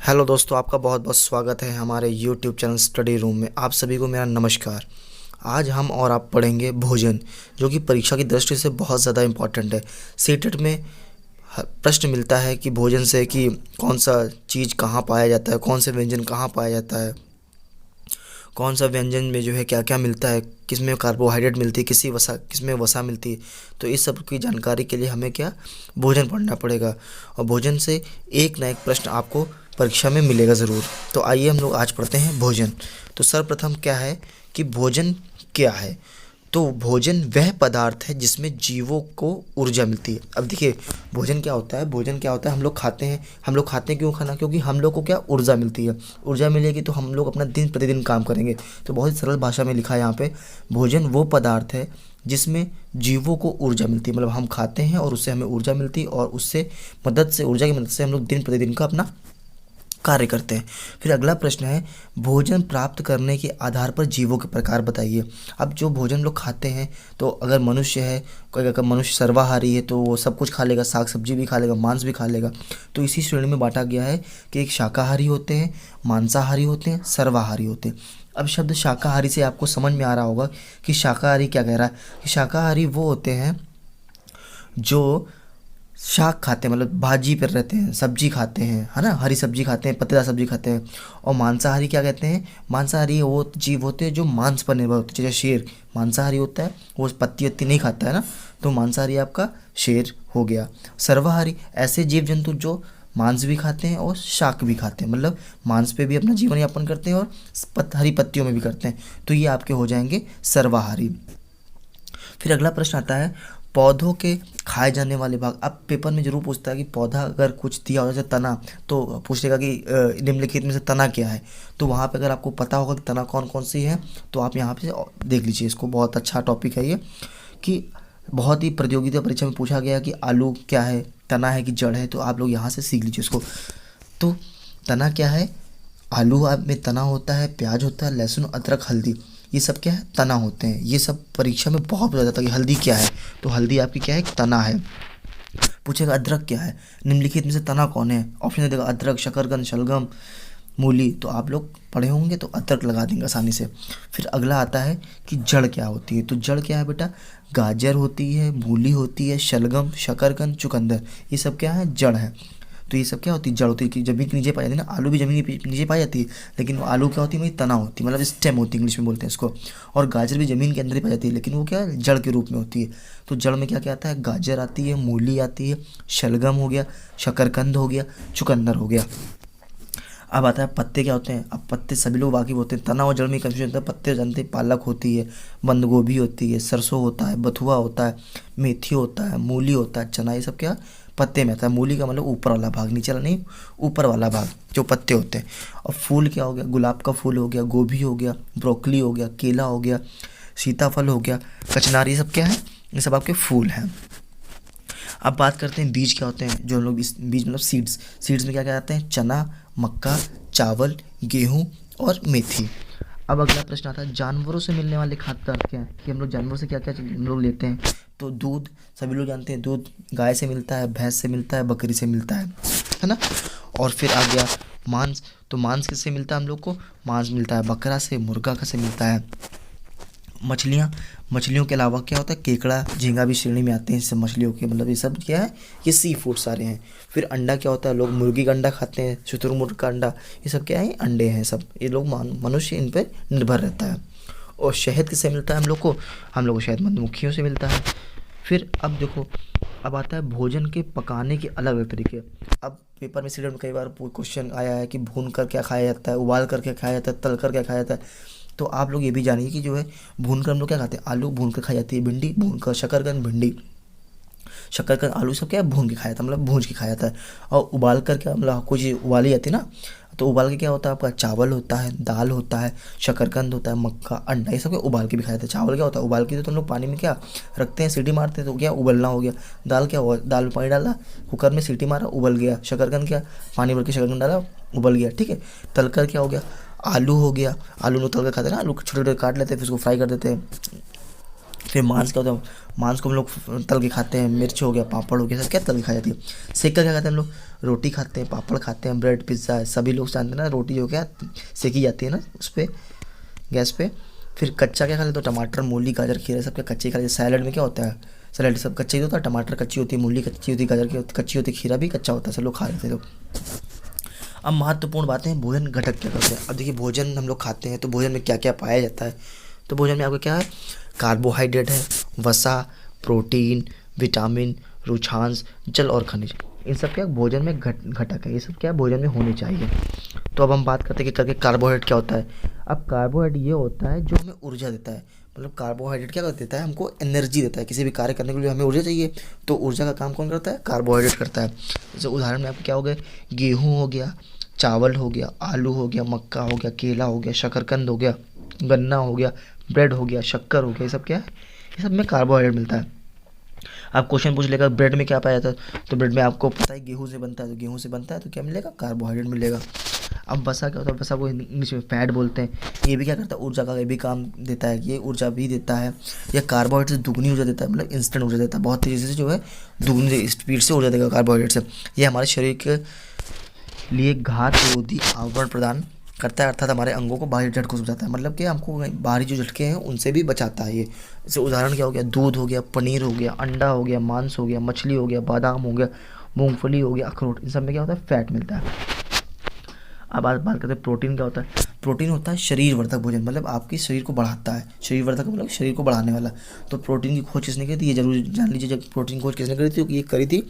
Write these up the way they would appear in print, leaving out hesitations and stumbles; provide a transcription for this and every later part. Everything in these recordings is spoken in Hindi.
हेलो दोस्तों, आपका बहुत बहुत स्वागत है हमारे यूट्यूब चैनल स्टडी रूम में। आप सभी को मेरा नमस्कार। आज हम और आप पढ़ेंगे भोजन, जो कि परीक्षा की दृष्टि से बहुत ज़्यादा इम्पोर्टेंट है। सीटेट में प्रश्न मिलता है कि भोजन से कि कौन सा चीज़ कहाँ पाया जाता है, कौन से व्यंजन कहाँ पाया जाता है, कौन सा व्यंजन में जो है क्या क्या मिलता है, किस में कार्बोहाइड्रेट मिलती है, किस में वसा मिलती है। तो इस सब की जानकारी के लिए हमें क्या भोजन पढ़ना पड़ेगा, और भोजन से एक ना एक प्रश्न आपको परीक्षा में मिलेगा ज़रूर। तो आइए हम लोग आज पढ़ते हैं भोजन। तो सर्वप्रथम क्या है कि भोजन क्या है। तो भोजन वह पदार्थ है जिसमें जीवों को ऊर्जा मिलती है। अब देखिए, भोजन क्या होता है। भोजन क्या होता है, हम लोग खाते हैं क्यों खाना, क्योंकि हम लोग को क्या ऊर्जा मिलती है। ऊर्जा मिलेगी तो हम लोग अपना दिन प्रतिदिन काम करेंगे। तो बहुत ही सरल भाषा में लिखा है यहाँ पे, भोजन वो पदार्थ है जिसमें जीवों को ऊर्जा मिलती है। मतलब हम खाते हैं और उससे हमें ऊर्जा मिलती है, और ऊर्जा की मदद से हम लोग दिन प्रतिदिन का अपना कार्य करते हैं। फिर अगला प्रश्न है, भोजन प्राप्त करने के आधार पर जीवों के प्रकार बताइए। अब जो भोजन लोग खाते हैं, तो अगर मनुष्य है, कोई अगर मनुष्य सर्वाहारी है तो वो सब कुछ खा लेगा, साग सब्जी भी खा लेगा, मांस भी खा लेगा। तो इसी श्रेणी में बांटा गया है कि एक शाकाहारी होते हैं, मांसाहारी होते हैं, सर्वाहारी होते हैं। अब शब्द शाकाहारी से आपको समझ में आ रहा होगा कि शाकाहारी क्या कह रहा है। कि शाकाहारी वो होते हैं जो शाक खाते हैं, मतलब भाजी पर रहते हैं, सब्जी खाते हैं, है ना, हरी सब्जी खाते हैं, पत्तेदार सब्जी खाते हैं। और मांसाहारी क्या कहते हैं, मांसाहारी वो जीव होते हैं जो मांस पर निर्भर होते हैं। जैसे शेर मांसाहारी होता है, वो पत्ती वत्ती नहीं खाता है ना, तो मांसाहारी आपका शेर हो गया। सर्वाहारी ऐसे जीव जंतु जो मांस भी खाते हैं और शाक भी खाते हैं, मतलब मांस पे भी अपना जीवन यापन करते हैं और हरी पत्तियों में भी करते हैं। तो ये आपके हो जाएंगे सर्वाहारी। फिर अगला प्रश्न आता है, पौधों के खाए जाने वाले भाग। अब पेपर में जरूर पूछता है कि पौधा अगर कुछ दिया हो जैसे तना, तो पूछेगा कि निम्नलिखित में से तना क्या है। तो वहाँ पे अगर आपको पता होगा कि तना कौन कौन सी है, तो आप यहाँ पे देख लीजिए इसको। बहुत अच्छा टॉपिक है ये, कि बहुत ही प्रतियोगिता परीक्षा में पूछा गया कि आलू क्या है, तना है कि जड़ है। तो आप लोग यहाँ से सीख लीजिए इसको। तो तना क्या है, आलू में तना होता है, प्याज होता है, लहसुन, अदरक, हल्दी, ये सब क्या है, तना होते हैं। ये सब परीक्षा में बहुत पूछा जाता है कि हल्दी क्या है, तो हल्दी आपकी क्या है, एक तना है। पूछेगा अदरक क्या है, निम्नलिखित में से तना कौन है। ऑप्शन दे देगा अदरक, शकरकंद, शलगम, मूली। तो आप लोग पढ़े होंगे तो अदरक लगा देंगे आसानी से। फिर अगला आता है कि जड़ क्या होती है। तो जड़ क्या है बेटा, गाजर होती है, मूली होती है, शलगम, शकरकंद, चुकंदर, ये सब क्या है, जड़ है। तो ये सब क्या होती है, जड़ होती है। कि जमीन के नीचे पाई जाती है ना, आलू भी जमीन के नीचे पाई जाती है, लेकिन वो आलू क्या होती है, मेरी तना होती है, मतलब स्टेम होती है, इंग्लिश में बोलते हैं इसको। और गाजर भी जमीन के अंदर ही पाई जाती है, लेकिन वो क्या है, जड़ के रूप में होती है। तो जड़ में क्या क्या आता है, गाजर आती है, मूली आती है, शलगम हो गया, शकरकंद हो गया, चुकंदर हो गया। अब आता है पत्ते क्या होते हैं। अब पत्ते सभी लोग वाकिफ होते हैं, तना और जड़ में कंफ्यूजन होता है। पत्ते जानते हैं, पालक होती है, बंद गोभी होती है, सरसों होता है, बथुआ होता है, मेथी होता है, मूली होता है, चना, ये सब क्या पत्ते में आता है। मूली का मतलब ऊपर वाला भाग, नीचे वाला नहीं, ऊपर वाला भाग जो पत्ते होते हैं। और फूल क्या हो गया, गुलाब का फूल हो गया, गोभी हो गया, ब्रोकली हो गया, केला हो गया, सीताफल हो गया, कचनार, ये सब क्या है, ये सब आपके फूल हैं। अब बात करते हैं बीज क्या होते हैं। जो हम लोग इस बीज मतलब सीड्स, सीड्स में क्या क्या आते हैं, चना, मक्का, चावल, गेहूँ और मेथी। अब अगला प्रश्न आता है, जानवरों से मिलने वाले खाद्य पदार्थ क्या है। कि हम लोग जानवरों से क्या क्या हम लोग लेते हैं। तो दूध, सभी लोग जानते हैं, दूध गाय से मिलता है, भैंस से मिलता है, बकरी से मिलता है ना। और फिर आ गया मांस। तो मांस किससे मिलता है हम लोग को, मांस मिलता है बकरा से, मुर्गा का से मिलता है। मछलियाँ, मछलियों के अलावा क्या होता है, केकड़ा, झींगा भी श्रेणी में आते हैं इससे मछलियों के, मतलब ये सब क्या है, ये सी फूड सारे हैं। फिर अंडा क्या होता है, लोग मुर्गी का अंडा खाते हैं, शुतुरमुर्ग का अंडा, ये सब क्या है, अंडे हैं सब। ये लोग मनुष्य इन पर निर्भर रहता है। और शहद किससे मिलता है हम लोग को शहद मधुमक्खियों से मिलता है। फिर अब देखो, अब आता है भोजन के पकाने के अलग अलग तरीके। अब पेपर में सीरियल में कई बार क्वेश्चन आया है कि भून कर क्या खाया जाता है, उबाल कर क्या खाया जाता है, तल कर क्या खाया जाता है। तो आप लोग ये भी जानिए कि जो है भून कर हम लोग क्या खाते हैं, आलू भून कर खाई जाती है, भिंडी भून कर, शकरकंद भिंडी, शकरकंद आलू सब क्या है, भून के खाया जाता है, मतलब भून के खाया जाता है। और उबाल कर क्या, मतलब कुछ उबाली जाती है ना, तो उबाल के क्या होता है आपका, चावल होता है, दाल होता है, शकरकंद होता है, मक्का, अंडा, ये सब क्या उबाल के भी खाया जाता है। चावल क्या होता है, उबाल के तो हम लोग पानी में क्या रखते हैं, सीटी मारते हैं, तो क्या उबलना हो गया। दाल क्या हुआ, दाल में पानी डाला, कुकर में सीटी मारा, उबल गया। शकरकंद क्या, पानी भर के शकरकंद डाला, उबल गया, ठीक है। तलकर क्या हो गया, आलू हो गया, आलू लोग तल कर खाते हैं ना, आलू छोटे छोटे काट लेते हैं, फिर उसको फ्राई कर देते हैं, फिर मांस क्या होता है, मांस को हम लोग तल के खाते हैं, मिर्च हो गया, पापड़ हो गया, सब क्या तल के खाई जाती है। सेक कर क्या खाते हैं हम लोग, रोटी खाते हैं, पापड़ खाते हैं, ब्रेड पिज्ज़ा है, सभी लोग जानते हैं ना रोटी जो क्या सेकी जाती है ना उस पर, गैस पे। फिर कच्चा क्या खा लेते हो, टमाटर मूली गाजर खीरा सब क्या कच्चे खा लेते। सैलड में क्या होता है, सैलड सब कच्चा ही होता है, टमाटर कच्ची होती है, मूली कच्ची होती है, गाजर की कच्ची होती है, खीरा भी कच्चा होता है, सब लोग खा लेते हैं लोग। अब महत्वपूर्ण बातें हैं, भोजन घटक क्या करते हैं। अब देखिए भोजन हम लोग खाते हैं तो भोजन में क्या क्या पाया जाता है। तो भोजन में आपका क्या है, कार्बोहाइड्रेट है, वसा, प्रोटीन, विटामिन, रुक्षांश, जल और खनिज, इन सब क्या भोजन में घटक है, ये सब क्या भोजन में होने चाहिए। तो अब हम बात करते हैं कि करके कार्बोहाइड्रेट क्या होता है। अब कार्बोहाइड्रेट ये होता है जो हमें ऊर्जा देता है, मतलब कार्बोहाइड्रेट क्या देता है, हमको एनर्जी देता है, किसी भी कार्य करने के लिए हमें ऊर्जा चाहिए, तो ऊर्जा का काम कौन करता है, कार्बोहाइड्रेट करता है। जैसे उदाहरण में आपको क्या हो गया, गेहूँ हो गया, चावल हो गया, आलू हो गया, मक्का हो गया, केला हो गया, शकरकंद हो गया, गन्ना हो गया, ब्रेड हो गया, शक्कर हो गया, ये सब क्या है, ये सब में कार्बोहाइड्रेट मिलता है। आप क्वेश्चन पूछ लेगा ब्रेड में क्या पाया जाता है, तो ब्रेड में आपको पता है गेहूं से बनता है, तो गेहूं से बनता है तो क्या मिलेगा, कार्बोहाइड्रेट मिलेगा। अब वसा क्या होता है, वसा को इंग्लिश में फैट बोलते हैं, ये भी क्या करता है, ऊर्जा का ये भी काम देता है, ये ऊर्जा भी देता है, या कार्बोहाइड्रेट से दुगनी ऊर्जा देता है, मतलब इंस्टेंट ऊर्जा देता है, बहुत तेज़ी से जो है दुगनी स्पीड से ऊर्जा देगा कार्बोहाइड्रेट से। ये हमारे शरीर के लिए घात विरोधी आवरण प्रदान करता है, अर्थात हमारे अंगों को बाहरी झटकों से बचाता है, मतलब कि हमको बाहरी जो झटके हैं उनसे भी बचाता है ये। जैसे उदाहरण क्या हो गया, दूध हो गया, पनीर हो गया, अंडा हो गया, मांस हो गया, मछली हो गया, बादाम हो गया, मूंगफली हो गया, अखरोट, इन सब में क्या होता है, फैट मिलता है। अब बात करते हैं प्रोटीन क्या होता है। प्रोटीन होता है शरीर वर्धक भोजन, मतलब आपकी शरीर को बढ़ाता है, शरीर वर्धक मतलब शरीर को बढ़ाने वाला। तो प्रोटीन की खोज किसने की थी, ये जरूर जान लीजिए। जब प्रोटीन खोज किसने करी थी, ये करी थी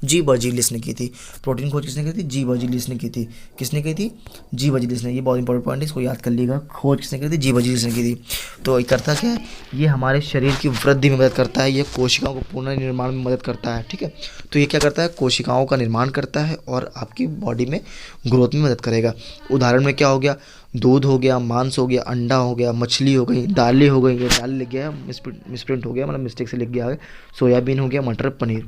जी बर्जीलिस ने की थी। प्रोटीन खोज किसने करी थी, जी बर्जीलिस ने की थी। किसने की थी, जी बर्जीलिस ने, ये बहुत इंपॉर्टेंट पॉइंट है, इसको याद कर लीजिएगा। खोज किसने करी थी, जी बर्जीलिस ने की थी। तो ये करता क्या है, ये हमारे शरीर की वृद्धि में मदद करता है, ये कोशिकाओं को पुनर्निर्माण में मदद करता है, ठीक है। तो ये क्या करता है, कोशिकाओं का निर्माण करता है और आपकी बॉडी में ग्रोथ में मदद करेगा। उदाहरण में क्या हो गया, दूध हो गया, मांस हो गया, अंडा हो गया, मछली हो गई, दालें हो गई, दाल लिख गया मिसप्रिंट हो गया, मतलब मिस्टेक से लिख गया है, सोयाबीन हो गया, मटर पनीर।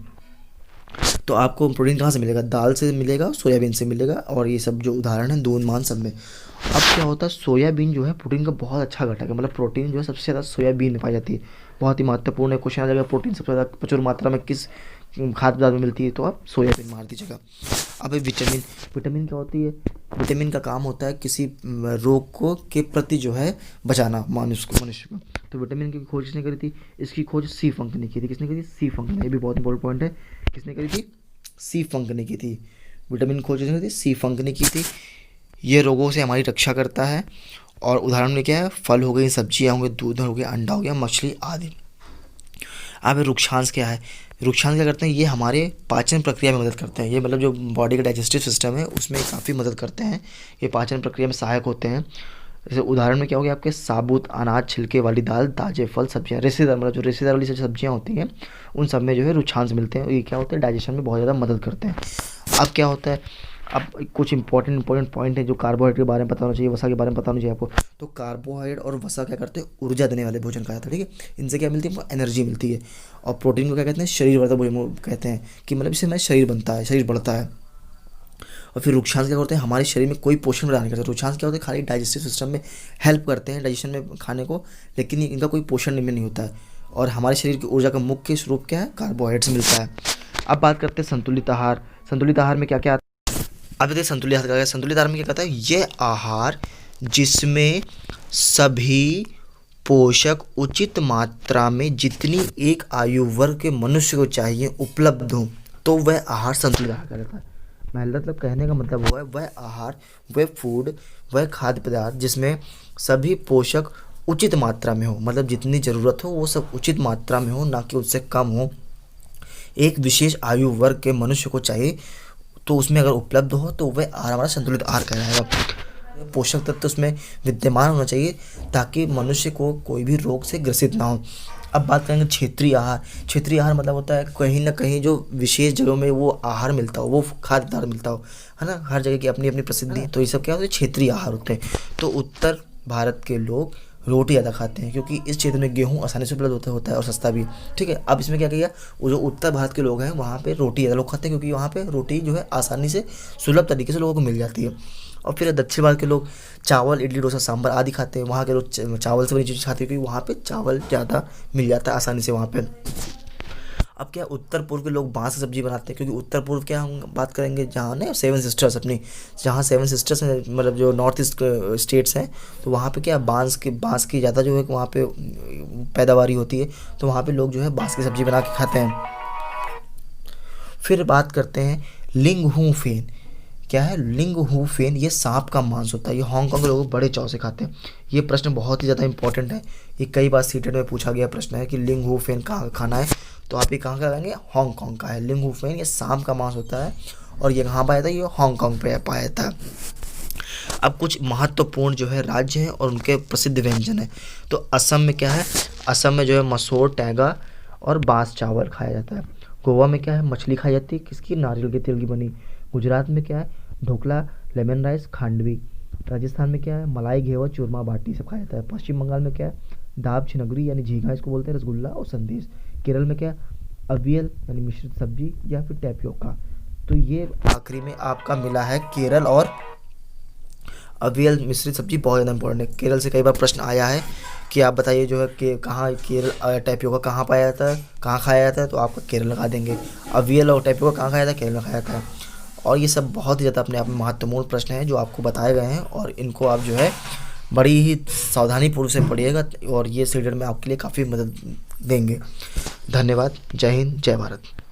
तो आपको प्रोटीन कहाँ से मिलेगा, दाल से मिलेगा, सोयाबीन से मिलेगा, और ये सब जो उदाहरण है दूध मांस सब में। अब क्या होता है, सोयाबीन जो है प्रोटीन का बहुत अच्छा घटक है, मतलब प्रोटीन जो है सबसे ज़्यादा सोयाबीन में पाई जाती है, बहुत ही महत्वपूर्ण है। क्वेश्चन आ जाएगा प्रोटीन सबसे ज़्यादा प्रचुर मात्रा में किस खाद्य पदार्थ में मिलती है, तो आप सोयाबीन मार दीजिएगा। अब विटामिन, विटामिन क्या होती है, विटामिन का काम होता है किसी रोग को के प्रति जो है बचाना मनुष्य को। तो विटामिन की खोज किसने करी थी, इसकी खोज सी फंक ने की थी। किसने करी थी, सी फंक ने, ये भी बहुत इंपॉर्टेंट पॉइंट है, किसने करी थी, सी फंक ने की थी। विटामिन खोज किसने करी थी, सी फंक ने की थी। ये रोगों से हमारी रक्षा करता है। और उदाहरण में क्या है, फल हो गई, सब्जियाँ होंगे, दूध हो गया, अंडा हो गया, मछली आदि। अब रुक्षांश क्या है, रुक्षांश क्या करते हैं, ये हमारे पाचन प्रक्रिया में मदद करते हैं, ये मतलब जो बॉडी का डाइजेस्टिव सिस्टम है उसमें काफ़ी मदद करते हैं, ये पाचन प्रक्रिया में सहायक होते हैं। जैसे उदाहरण में क्या हो गया, आपके साबुत अनाज, छिलके वाली दाल, ताजे फल, सब्जियाँ, रेशेदार, मतलब जो रेशेदार वाली सब्जियाँ होती हैं उन सब में जो है रुक्षांश मिलते हैं, ये क्या होते हैं, डाइजेशन में बहुत ज़्यादा मदद करते हैं। अब क्या होता है, अब कुछ इंपॉर्टेंट पॉइंट है जो कार्बोहाइड्रेट के बारे में पता होना चाहिए, वसा के बारे में पता होना चाहिए आपको। तो कार्बोहाइड्रेट और वसा क्या करते हैं, ऊर्जा देने वाले भोजन कहा जाता है, ठीक है। इनसे क्या मिलती है, हमको एनर्जी मिलती है। और प्रोटीन को क्या कहते हैं, शरीर वर्धक भोजन कहते हैं, कि मतलब इससे हमारा शरीर बनता है, शरीर बढ़ता है। और फिर रुक्षांश क्या करते हैं, हमारे शरीर में कोई पोषण प्रदान नहीं करते। रुक्षांश क्या होते हैं, खाली डाइजेस्टिव सिस्टम में हेल्प करते हैं, डाइजेशन में खाने को, लेकिन इनका कोई पोषण नहीं होता है। और हमारे शरीर की ऊर्जा का मुख्य स्रोत क्या है, कार्बोहाइड्रेट से मिलता है। अब बात करते हैं संतुलित आहार। संतुलित आहार में क्या क्या, अब देखिए संतुलित आहार, संतुलित आहार में क्या कहता है, यह आहार जिसमें सभी पोषक उचित मात्रा में जितनी एक आयु वर्ग के मनुष्य को चाहिए उपलब्ध हो, तो वह आहार संतुलित आहार कहलाता है। मतलब कहने का मतलब हुआ है, वह आहार, वह फूड, वह खाद्य पदार्थ जिसमें सभी पोषक उचित मात्रा में हो, मतलब जितनी ज़रूरत हो वो सब उचित मात्रा में हो, ना कि उससे कम हो, एक विशेष आयु वर्ग के मनुष्य को चाहिए, तो उसमें अगर उपलब्ध हो तो वह आहार हमारा संतुलित आहार कहलाएगा। पोषक तत्व उसमें विद्यमान होना चाहिए ताकि मनुष्य को कोई भी रोग से ग्रसित ना हो। अब बात करेंगे क्षेत्रीय आहार। क्षेत्रीय आहार मतलब होता है कहीं ना कहीं जो विशेष जगहों में वो आहार मिलता हो, वो खाद्य पदार्थ मिलता हो, है ना, हर जगह की अपनी अपनी प्रसिद्धि। तो ये सब क्या होता है, क्षेत्रीय आहार होते हैं। तो उत्तर भारत के लोग रोटी ज़्यादा खाते हैं क्योंकि इस क्षेत्र में गेहूँ आसानी से उपलब्ध होता है और सस्ता भी, ठीक है। अब इसमें क्या किया, वो जो उत्तर भारत के लोग हैं वहाँ पे रोटी ज़्यादा लोग खाते हैं क्योंकि वहाँ पे रोटी जो है आसानी से सुलभ तरीके से लोगों को मिल जाती है। और फिर दक्षिण भारत के लोग चावल, इडली, डोसा, सांभर आदि खाते हैं। वहाँ के लोग चावल से बनी चीज़ खाते हैं क्योंकि वहाँ पे चावल ज़्यादा मिल जाता है आसानी से वहाँ पे। अब क्या उत्तर पूर्व के लोग बांस की सब्जी बनाते हैं क्योंकि उत्तर पूर्व क्या हम बात करेंगे जहाँ ना 7 सिस्टर्स अपनी, जहाँ 7 सिस्टर्स हैं, मतलब जो नॉर्थ ईस्ट स्टेट्स हैं, तो वहाँ पे क्या बांस की ज़्यादा जो है वहाँ पे पैदावारी होती है, तो वहाँ पे लोग जो है बांस की सब्जी बना के खाते हैं। फिर बात करते हैं लिंगहू फेन। क्या है लिंगहू फेन? ये सांप का मांस होता है। ये हांगकांग के लोग बड़े चाव से खाते हैं। ये प्रश्न बहुत ही ज़्यादा इंपॉर्टेंट है। ये कई बार सीटेट में पूछा गया प्रश्न है कि लिंगहू फेन कहाँ का खाना है, तो आप ये कहाँ का करेंगे? हांगकांग का है। लिंगहू फेन ये सांप का मांस होता है और ये कहाँ पाया था? ये हांगकांग पे पाया था। अब कुछ महत्वपूर्ण जो है राज्य हैं और उनके प्रसिद्ध व्यंजन है। तो असम में क्या है? असम में जो है मसूर, टैंगा और बांस चावल खाया जाता है। गोवा में क्या है? मछली खाई जाती है, किसकी? नारियल के तेल की बनी। गुजरात में क्या है? Dhokla, lemon rice, khandvi. राजस्थान में क्या है? मलाई, घेवर, चूरमा, बाटी सब खाया जाता है। पश्चिम बंगाल में क्या है? दाब छिनगरी यानी झींगा इसको बोलते हैं, रसगुल्ला और संदेश। केरल में क्या है? अवियल यानी मिश्रित सब्जी या फिर टैपियोका। तो ये आखिरी में आपका मिला है केरल और अवियल मिश्रित सब्जी। बहुत ज़्यादा इंपॉर्टेंट है। केरल से कई बार प्रश्न आया है कि आप बताइए जो है कि कहाँ केरल टैपियोका कहाँ पाया जाता है, कहाँ खाया जाता है, तो आपका केरल लगा देंगे। अवियल और टैपियोका कहाँ खाया जाता है? केरल में खाया जाता है। और ये सब बहुत ही ज़्यादा अपने आप में महत्वपूर्ण प्रश्न हैं जो आपको बताए गए हैं और इनको आप जो है बड़ी ही सावधानीपूर्वक से पढ़िएगा और ये सीरियल में आपके लिए काफ़ी मदद देंगे। धन्यवाद। जय हिंद, जय भारत।